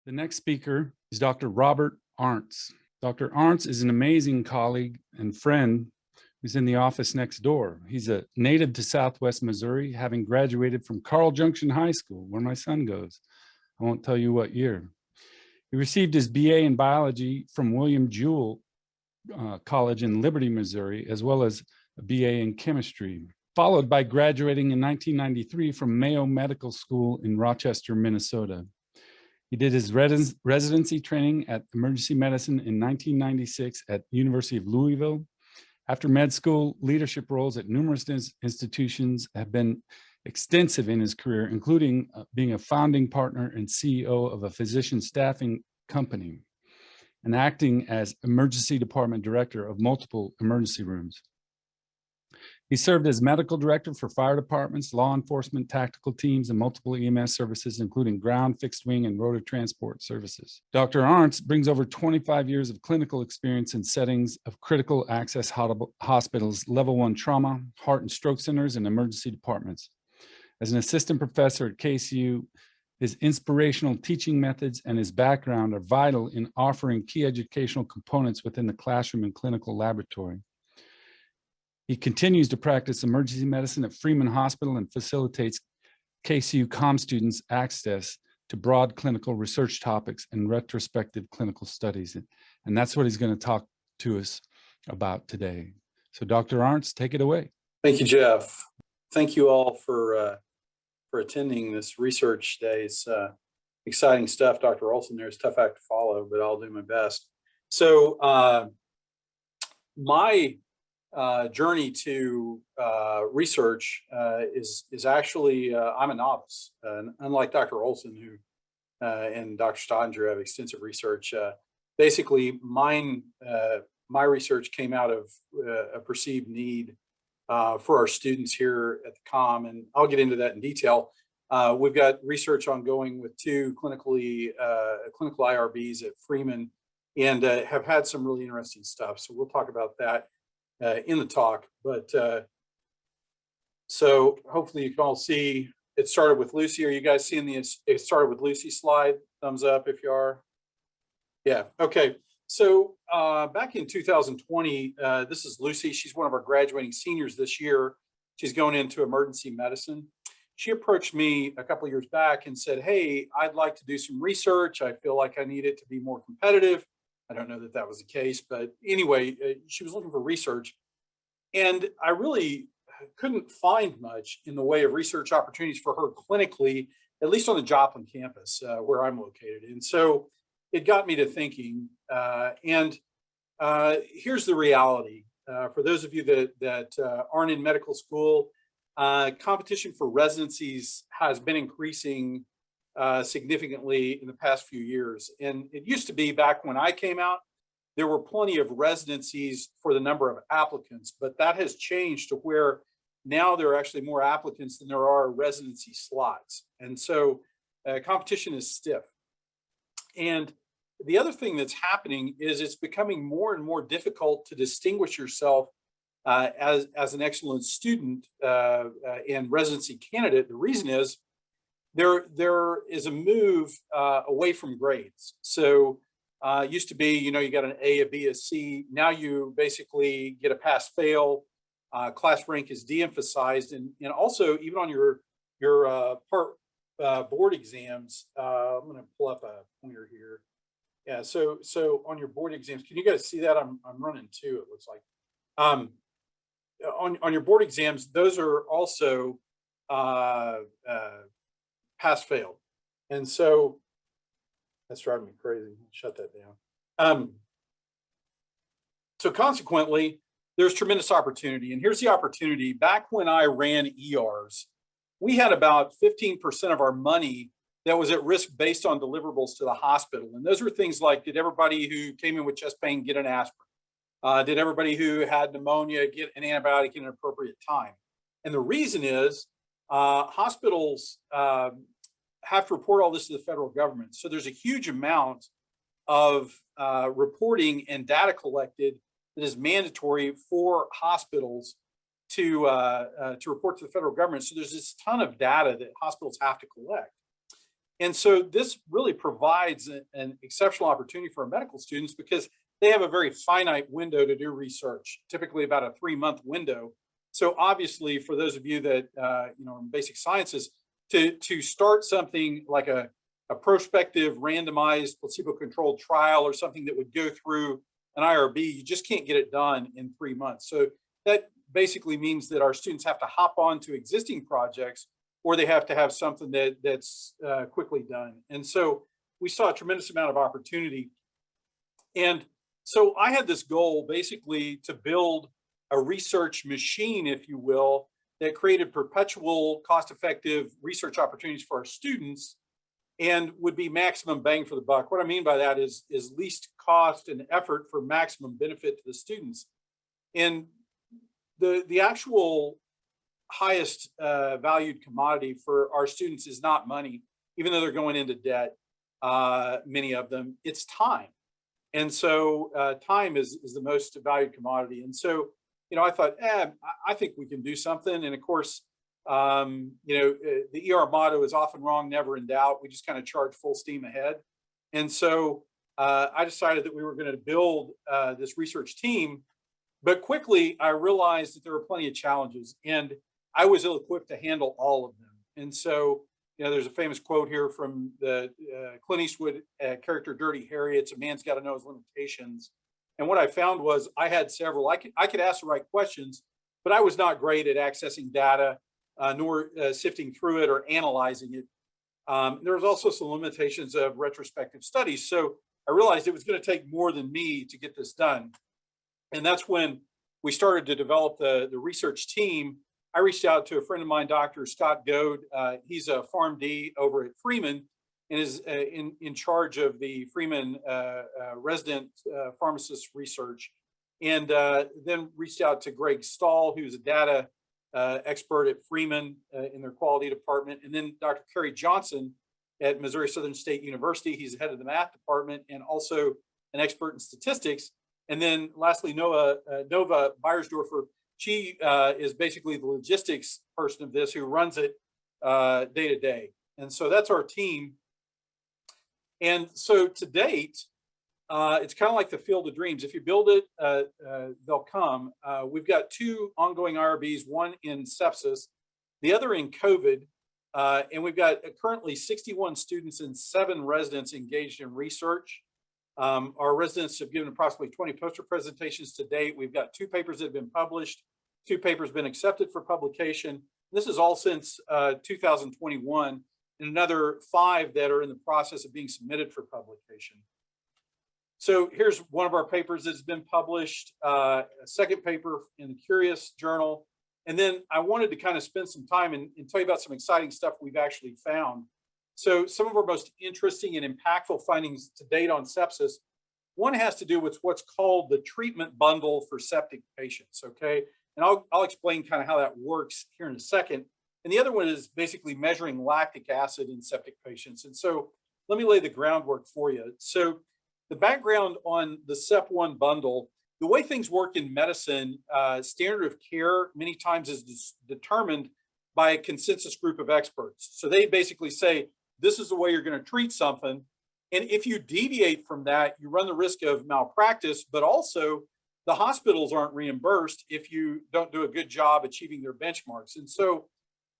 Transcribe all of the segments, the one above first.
The next speaker is Dr. Robert Arnce. Dr. Arnce is an amazing colleague and friend who's in the office next door. He's a native to Southwest Missouri, having graduated from Carl Junction High School, where my son goes. I won't tell you what year. He received his BA in biology from William Jewell College in Liberty, Missouri, as well as a BA in chemistry, followed by graduating in 1993 from Mayo Medical School in Rochester, Minnesota. He did his residency training at emergency medicine in 1996 at University of Louisville. After med school, leadership roles at numerous institutions have been extensive in his career, including being a founding partner and CEO of a physician staffing company and acting as emergency department director of multiple emergency rooms. He served as medical director for fire departments, law enforcement, tactical teams, and multiple EMS services, including ground, fixed wing, and rotor transport services. Dr. Arnce brings over 25 years of clinical experience in settings of critical access hospitals, level 1 trauma, heart and stroke centers, and emergency departments. As an assistant professor at KCU, his inspirational teaching methods and his background are vital in offering key educational components within the classroom and clinical laboratory. He continues to practice emergency medicine at Freeman Hospital and facilitates KCU COM students access to broad clinical research topics and retrospective clinical studies. And that's what he's going to talk to us about today. So Dr. Arnce, take it away. Thank you, Jeff. Thank you all for attending this research day. It's exciting stuff. Dr. Olson there is a tough act to follow, but I'll do my best. So my journey to research is actually, I'm a novice. Unlike Dr. Olson, who and Dr. Stottinger have extensive research. Basically, my research came out of a perceived need for our students here at the COM, and I'll get into that in detail. We've got research ongoing with two clinical IRBs at Freeman, and have had some really interesting stuff. So we'll talk about that in the talk, but so hopefully you can all see it started with Lucy. Are you guys seeing the it started with Lucy slide? Thumbs up if you are. Yeah, okay. So back in 2020, this is Lucy. She's one of our graduating seniors this year. She's going into emergency medicine. She approached me a couple of years back and said, hey, I'd like to do some research. I feel like I need it to be more competitive. I don't know that that was the case, but anyway, she was looking for research, and I really couldn't find much in the way of research opportunities for her clinically, at least on the Joplin campus where I'm located. And so it got me to thinking, and here's the reality. For those of you that aren't in medical school, competition for residencies has been increasing significantly in the past few years. And it used to be back when I came out, there were plenty of residencies for the number of applicants, but that has changed to where now there are actually more applicants than there are residency slots. And so competition is stiff. And the other thing that's happening is it's becoming more and more difficult to distinguish yourself as an excellent student and residency candidate. The reason is there is a move away from grades. So it used to be, you got an A, a B, a C. Now you basically get a pass fail. Class rank is de-emphasized, and also even on your board exams. I'm going to pull up a pointer here. Yeah, so on your board exams, can you guys see that? I'm running two. It looks like on your board exams, those are also pass fail, and so that's driving me crazy. Shut that down. So consequently, there's tremendous opportunity, and here's the opportunity. Back when I ran ERs, we had about 15% of our money that was at risk based on deliverables to the hospital, and those were things like: did everybody who came in with chest pain get an aspirin? Did everybody who had pneumonia get an antibiotic in an appropriate time? And the reason is hospitals have to report all this to the federal government. So there's a huge amount of reporting and data collected that is mandatory for hospitals to report to the federal government. So there's this ton of data that hospitals have to collect. And so this really provides an exceptional opportunity for our medical students because they have a very finite window to do research, typically about a 3-month window. So obviously, for those of you that in basic sciences, to start something like a prospective randomized placebo-controlled trial or something that would go through an IRB, you just can't get it done in 3 months. So that basically means that our students have to hop on to existing projects, or they have to have something that's quickly done. And so we saw a tremendous amount of opportunity. And so I had this goal basically to build a research machine, if you will, that created perpetual cost-effective research opportunities for our students and would be maximum bang for the buck. What I mean by that is least cost and effort for maximum benefit to the students. And the actual highest valued commodity for our students is not money, even though they're going into debt, many of them, it's time. And so time is the most valued commodity. And so, I thought, I think we can do something. And of course, the ER motto is often wrong, never in doubt. We just kind of charge full steam ahead. And so I decided that we were going to build this research team. But quickly, I realized that there were plenty of challenges, and I was ill-equipped to handle all of them. And so, there's a famous quote here from the Clint Eastwood character Dirty Harry. It's a man's got to know his limitations. And what I found was I had several. I could ask the right questions, but I was not great at accessing data, nor sifting through it or analyzing it. There was also some limitations of retrospective studies. So I realized it was going to take more than me to get this done. And that's when we started to develop the research team. I reached out to a friend of mine, Dr. Scott Goad. He's a PharmD over at Freeman and is in charge of the Freeman resident pharmacist research. And then reached out to Greg Stahl, who's a data expert at Freeman in their quality department. And then Dr. Kerry Johnson at Missouri Southern State University. He's the head of the math department and also an expert in statistics. And then lastly, Nova Beiersdorfer. She is basically the logistics person of this who runs it day to day. And so that's our team. And so to date, it's kind of like the field of dreams. If you build it, they'll come. We've got 2 ongoing IRBs, one in sepsis, the other in COVID. And we've got currently 61 students and 7 residents engaged in research. Our residents have given approximately 20 poster presentations to date. We've got 2 papers that have been published, 2 papers been accepted for publication. This is all since 2021, and another 5 that are in the process of being submitted for publication. So here's one of our papers that's been published, a second paper in the Curious Journal. And then I wanted to kind of spend some time and tell you about some exciting stuff we've actually found. So some of our most interesting and impactful findings to date on sepsis, one has to do with what's called the treatment bundle for septic patients, okay? And I'll explain kind of how that works here in a second. And the other one is basically measuring lactic acid in septic patients. And so let me lay the groundwork for you. So the background on the SEP1 bundle, the way things work in medicine, standard of care many times is determined by a consensus group of experts. So they basically say, this is the way you're going to treat something. And if you deviate from that, you run the risk of malpractice, but also the hospitals aren't reimbursed if you don't do a good job achieving their benchmarks. And so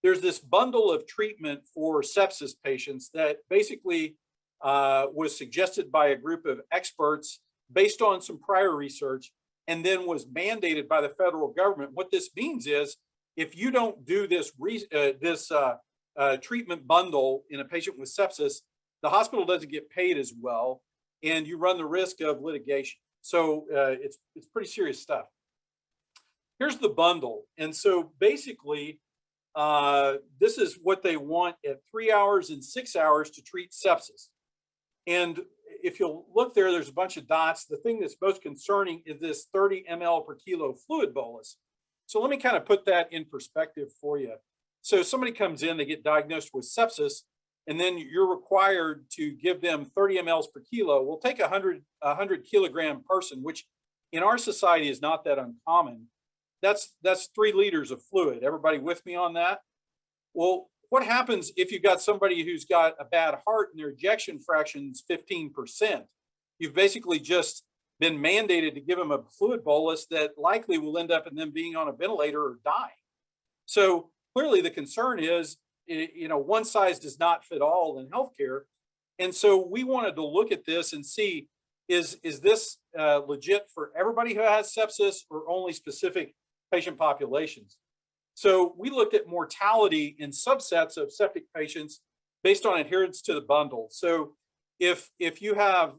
there's this bundle of treatment for sepsis patients that basically was suggested by a group of experts based on some prior research and then was mandated by the federal government. What this means is if you don't do this treatment bundle in a patient with sepsis, the hospital doesn't get paid as well, and you run the risk of litigation. So it's pretty serious stuff. Here's the bundle. And so basically, this is what they want at 3 hours and 6 hours to treat sepsis. And if you'll look there, there's a bunch of dots. The thing that's most concerning is this 30 ml per kilo fluid bolus. So let me kind of put that in perspective for you. So somebody comes in, they get diagnosed with sepsis, and then you're required to give them 30 mLs per kilo. We'll take a 100 kilogram person, which in our society is not that uncommon. That's 3 liters of fluid. Everybody with me on that? Well, what happens if you've got somebody who's got a bad heart and their ejection fraction's 15%? You've basically just been mandated to give them a fluid bolus that likely will end up in them being on a ventilator or dying. So clearly the concern is, one size does not fit all in healthcare. And so we wanted to look at this and see, is this legit for everybody who has sepsis or only specific patient populations? So we looked at mortality in subsets of septic patients based on adherence to the bundle. So if you have,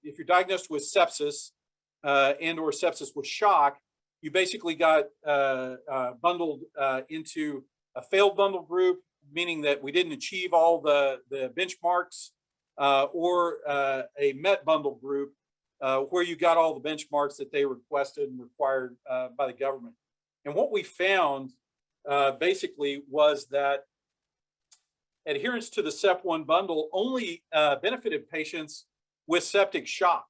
if you're diagnosed with sepsis and or sepsis with shock, you basically got bundled into a failed bundle group, meaning that we didn't achieve all the benchmarks, or a met bundle group where you got all the benchmarks that they requested and required by the government. And what we found basically was that adherence to the SEP1 bundle only benefited patients with septic shock.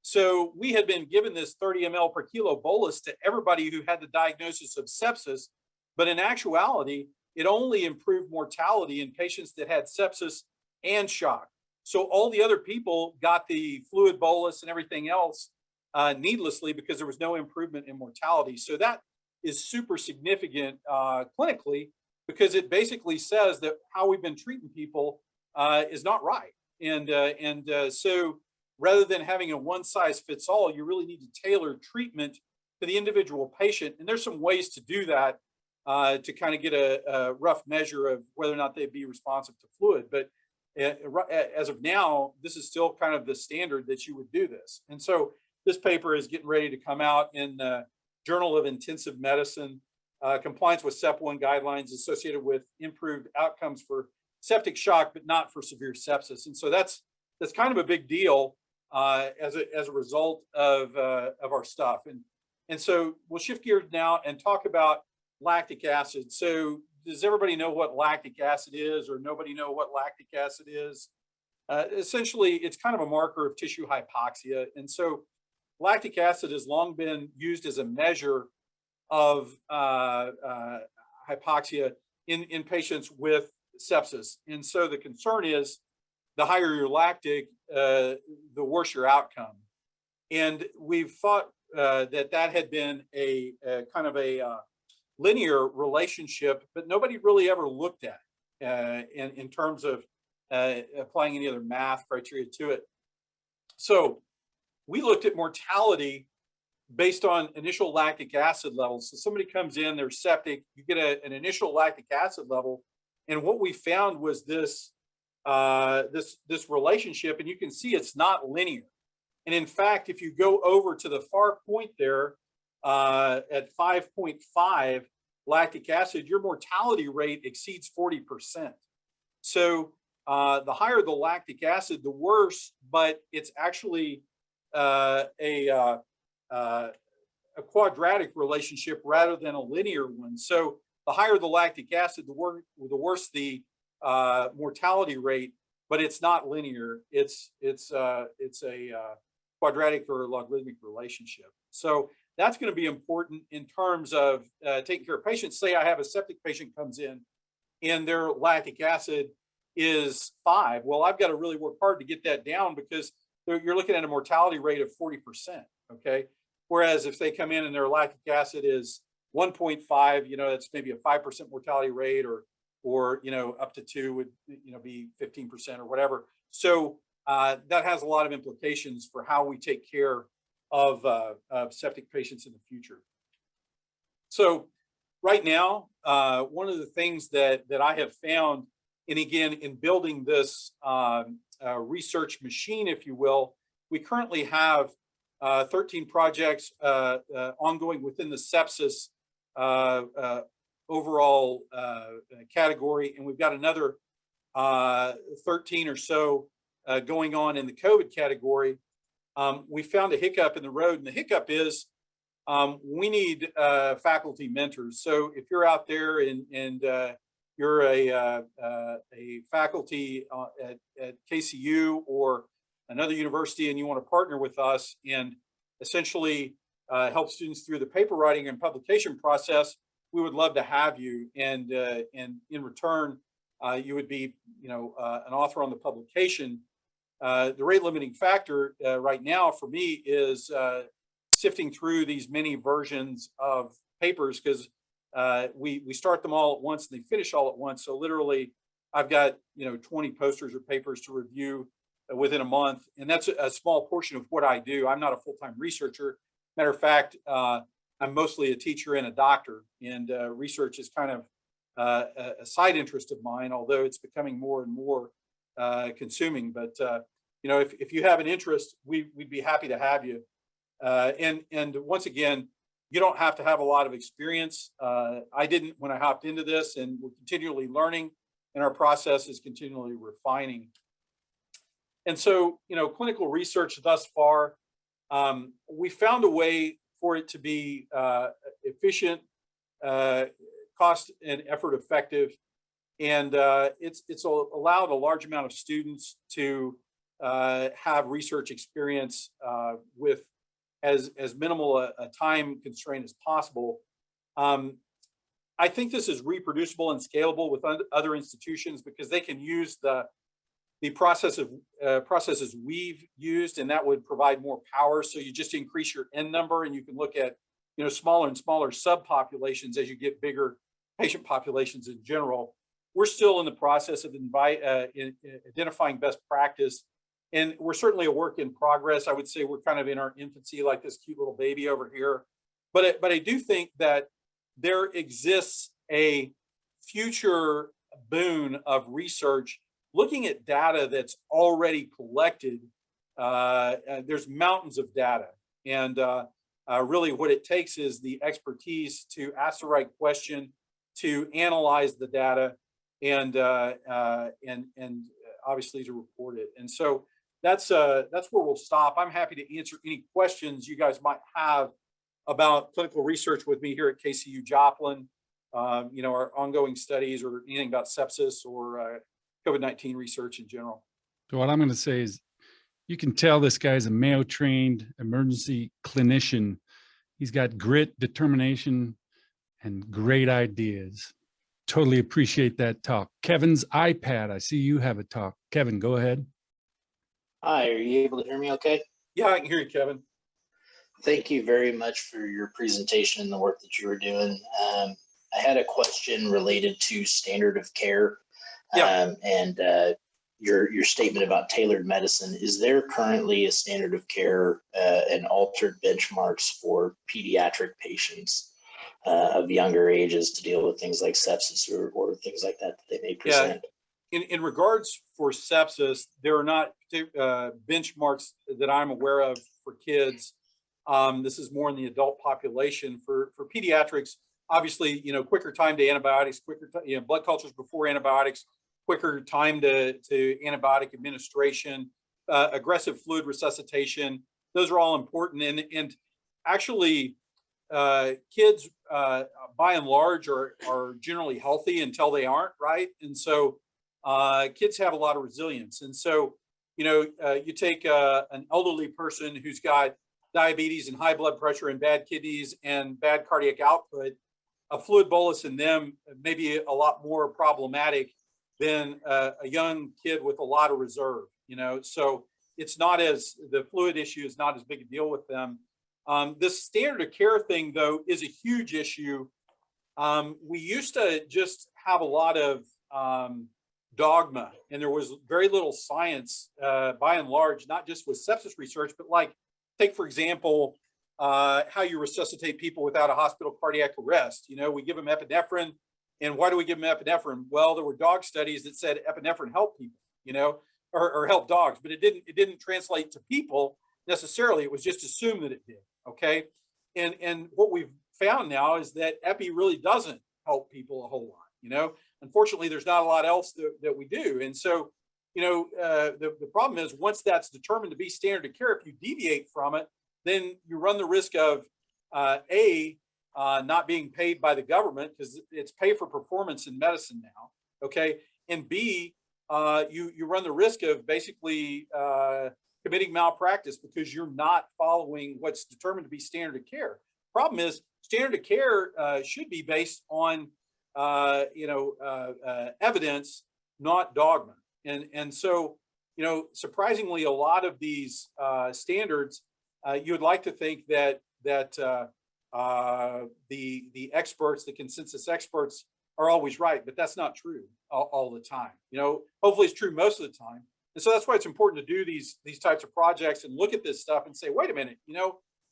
So we had been given this 30 ml per kilo bolus to everybody who had the diagnosis of sepsis, but in actuality, it only improved mortality in patients that had sepsis and shock. So all the other people got the fluid bolus and everything else needlessly because there was no improvement in mortality. So that is super significant clinically, because it basically says that how we've been treating people is not right. And so rather than having a one size fits all, you really need to tailor treatment to the individual patient. And there's some ways to do that to kind of get a rough measure of whether or not they'd be responsive to fluid. But as of now, this is still kind of the standard that you would do this. And so this paper is getting ready to come out in Journal of Intensive Medicine, compliance with SEP1 guidelines associated with improved outcomes for septic shock, but not for severe sepsis. And so that's kind of a big deal as a result of our stuff. And so we'll shift gears now and talk about lactic acid. So does everybody know what lactic acid is, or nobody know what lactic acid is? Essentially, it's kind of a marker of tissue hypoxia. And so lactic acid has long been used as a measure of hypoxia in patients with sepsis. And so the concern is the higher your lactic, the worse your outcome. And we've thought that had been a kind of a linear relationship, but nobody really ever looked at in terms of applying any other math criteria to it. So we looked at mortality based on initial lactic acid levels. So somebody comes in, they're septic, you get an initial lactic acid level. And what we found was this relationship, and you can see it's not linear. And in fact, if you go over to the far point there at 5.5 lactic acid, your mortality rate exceeds 40%. So the higher the lactic acid, the worse, but it's actually a quadratic relationship rather than a linear one. So the higher the lactic acid, the worse the mortality rate, but it's not linear. It's a quadratic or logarithmic relationship. So that's going to be important in terms of taking care of patients. Say I have a septic patient comes in and their lactic acid is 5. Well, I've got to really work hard to get that down, because you're looking at a mortality rate of 40%. Okay. Whereas if they come in and their lactic acid is 1.5, that's maybe a 5% mortality rate, or up to 2 would be 15% or whatever. So that has a lot of implications for how we take care of septic patients in the future. So right now, one of the things that I have found, and again, in building this research machine, if you will, we currently have 13 projects ongoing within the sepsis overall category, and we've got another 13 or so going on in the COVID category. We found a hiccup in the road, and the hiccup is we need faculty mentors. So if you're out there and you're a faculty at KCU or another university, and you want to partner with us and essentially help students through the paper writing and publication process, we would love to have you. And in return, you would be, an author on the publication. The rate limiting factor right now for me is sifting through these many versions of papers, because we start them all at once and they finish all at once. So literally, I've got 20 posters or papers to review within a month, and that's a small portion of what I do. I'm not a full-time researcher. Matter of fact, I'm mostly a teacher and a doctor, and research is kind of a side interest of mine, although it's becoming more and more consuming. But if you have an interest, we'd be happy to have you. And once again, you don't have to have a lot of experience. I didn't when I hopped into this, and we're continually learning, and our process is continually refining. And so, clinical research thus far, we found a way for it to be efficient, cost and effort effective, and it's allowed a large amount of students to have research experience with as minimal a time constraint as possible. I think this is reproducible and scalable with other institutions, because they can use the processes we've used, and that would provide more power. So you just increase your N number, and you can look at smaller and smaller subpopulations as you get bigger patient populations in general. We're still in the process of identifying best practice, and we're certainly a work in progress. I would say we're kind of in our infancy, like this cute little baby over here. But I do think that there exists a future boon of research looking at data that's already collected. There's mountains of data, and really what it takes is the expertise to ask the right question, to analyze the data, and obviously to report it. And so that's where we'll stop. I'm happy to answer any questions you guys might have about clinical research with me here at KCU Joplin, our ongoing studies, or anything about sepsis or COVID-19 research in general. So what I'm going to say is, you can tell this guy's a Mayo trained emergency clinician. He's got grit, determination, and great ideas. Totally appreciate that talk. Kevin's iPad, I see you have a talk. Kevin, go ahead. Hi, are you able to hear me okay? Yeah, I can hear you, Kevin. Thank you very much for your presentation and the work that you were doing. I had a question related to standard of care. Yeah. And your statement about tailored medicine. Is there currently a standard of care and altered benchmarks for pediatric patients of younger ages to deal with things like sepsis or things like that they may present? Yeah. In regards for sepsis, there are not benchmarks that I'm aware of for kids. This is more in the adult population. For pediatrics, obviously, quicker time to antibiotics, quicker blood cultures before antibiotics, quicker time to antibiotic administration, aggressive fluid resuscitation. Those are all important. And actually, kids, by and large, are generally healthy until they aren't, right? And so kids have a lot of resilience. And so, you take an elderly person who's got diabetes and high blood pressure and bad kidneys and bad cardiac output, a fluid bolus in them may be a lot more problematic than a young kid with a lot of reserve, so it's not the fluid issue is not as big a deal with them. This standard of care thing, though, is a huge issue. We used to just have a lot of dogma, and there was very little science by and large, not just with sepsis research, but take, for example, how you resuscitate people without a hospital cardiac arrest. We give them epinephrine. And why do we give them epinephrine? Well, there were dog studies that said epinephrine helped people, or helped dogs, but it didn't translate to people necessarily. It was just assumed that it did. Okay. And what we've found now is that epi really doesn't help people a whole lot. Unfortunately, there's not a lot else that we do. And so, the problem is, once that's determined to be standard of care, if you deviate from it, then you run the risk of not being paid by the government, because it's pay for performance in medicine now. Okay. And B, you run the risk of basically committing malpractice because you're not following what's determined to be standard of care. problem is standard of care should be based on evidence, not dogma. And so, surprisingly, a lot of these standards, you would like to think that the experts, the consensus experts, are always right, but that's not true all the time. Hopefully it's true most of the time. And so that's why it's important to do these types of projects and look at this stuff and say, wait a minute,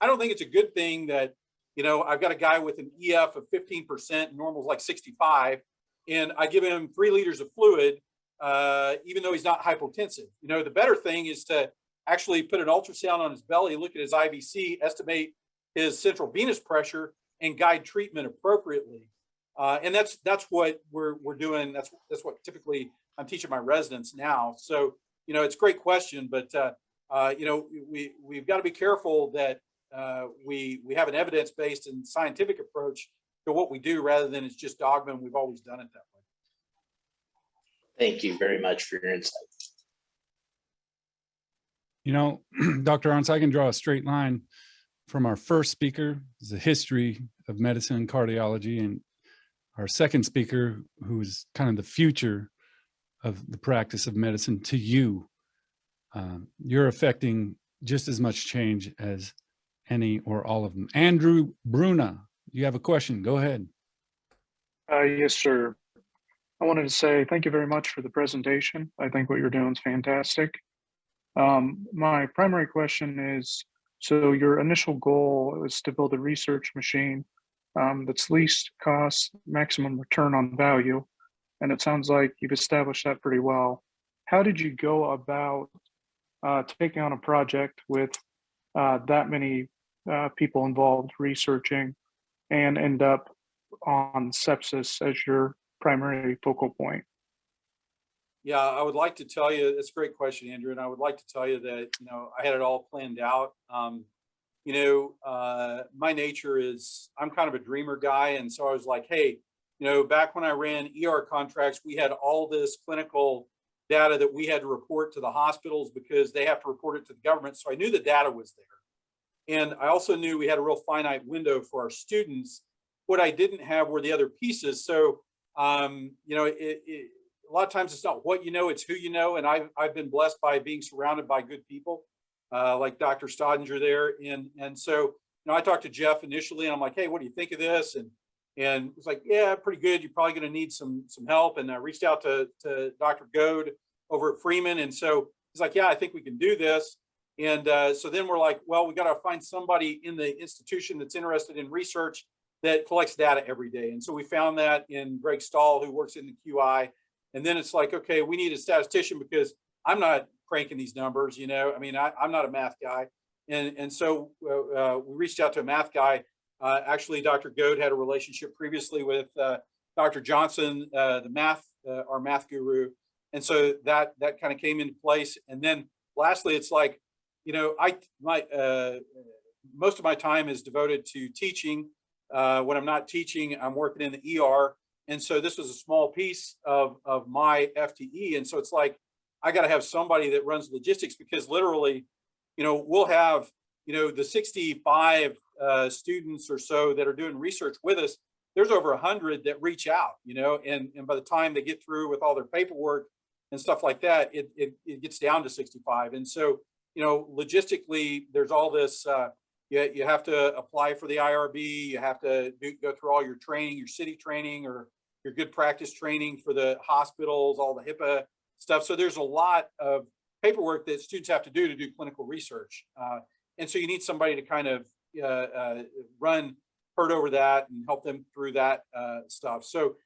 I don't think it's a good thing that, I've got a guy with an EF of 15%, normal is like 65, and I give him 3 liters of fluid, even though he's not hypotensive. The better thing is to actually put an ultrasound on his belly, look at his IVC, estimate his central venous pressure, and guide treatment appropriately. And that's what we're doing. That's what typically I'm teaching my residents now. So, it's a great question, but we've got to be careful that we have an evidence-based and scientific approach to what we do rather than it's just dogma and we've always done it that way. Thank you very much for your insight. Dr. Arnce, I can draw a straight line from our first speaker, the history of medicine and cardiology, and our second speaker, who is kind of the future of the practice of medicine, to you. You're affecting just as much change as any or all of them. Andrew Bruna, you have a question. Go ahead. Yes, sir. I wanted to say thank you very much for the presentation. I think what you're doing is fantastic. My primary question is, so your initial goal is to build a research machine that's least cost, maximum return on value. And it sounds like you've established that pretty well. How did you go about taking on a project with that many people involved researching and end up on sepsis as your primary focal point? Yeah, I would like to tell you, that's a great question, Andrew. And I would like to tell you that, I had it all planned out. My nature is I'm kind of a dreamer guy. And so I was like, hey, back when I ran ER contracts, we had all this clinical data that we had to report to the hospitals because they have to report it to the government. So I knew the data was there. And I also knew we had a real finite window for our students. What I didn't have were the other pieces. So, a lot of times it's not what you know, it's who you know. And I've been blessed by being surrounded by good people like Dr. Stodinger there. And so, I talked to Jeff initially and I'm like, hey, what do you think of this? And it was like, yeah, pretty good. You're probably going to need some help. And I reached out to Dr. Goad over at Freeman. And so he's like, yeah, I think we can do this. And so then we're like, well, we got to find somebody in the institution that's interested in research that collects data every day. And so we found that in Greg Stahl, who works in the QI. And then it's like, okay, we need a statistician because I'm not cranking these numbers, I'm not a math guy. And so we reached out to a math guy. Actually, Dr. Goad had a relationship previously with Dr. Johnson, our math guru. And so that kind of came into place. And then lastly, it's like, most of my time is devoted to teaching. When I'm not teaching, I'm working in the ER. And so this was a small piece of my FTE. And so it's like, I got to have somebody that runs logistics because literally, we'll have, the 65 students or so that are doing research with us. There's over 100 that reach out, and by the time they get through with all their paperwork and stuff like that, it gets down to 65. And so, logistically, there's all this, you have to apply for the IRB, you have to go through all your training, your city training or your good practice training for the hospitals, all the HIPAA stuff. So there's a lot of paperwork that students have to do clinical research. And so you need somebody to kind of herd over that and help them through that stuff. So,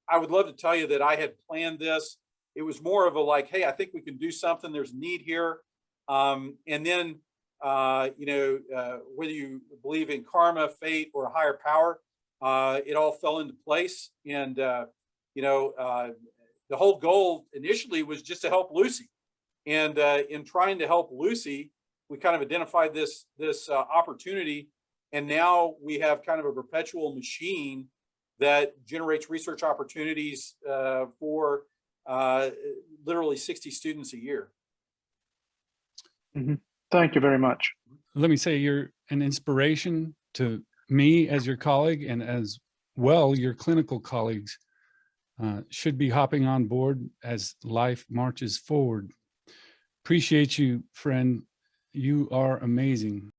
I would love to tell you that I had planned this. It was more of a like, hey, I think we can do something. There's a need here. And then, whether you believe in karma, fate, or a higher power, it all fell into place. And, the whole goal initially was just to help Lucy. And in trying to help Lucy, we kind of identified this opportunity. And now we have kind of a perpetual machine that generates research opportunities for literally 60 students a year. Mm-hmm. Thank you very much. let me say you're an inspiration to me as your colleague, and as well, your clinical colleagues should be hopping on board as life marches forward. Appreciate you, friend. You are amazing.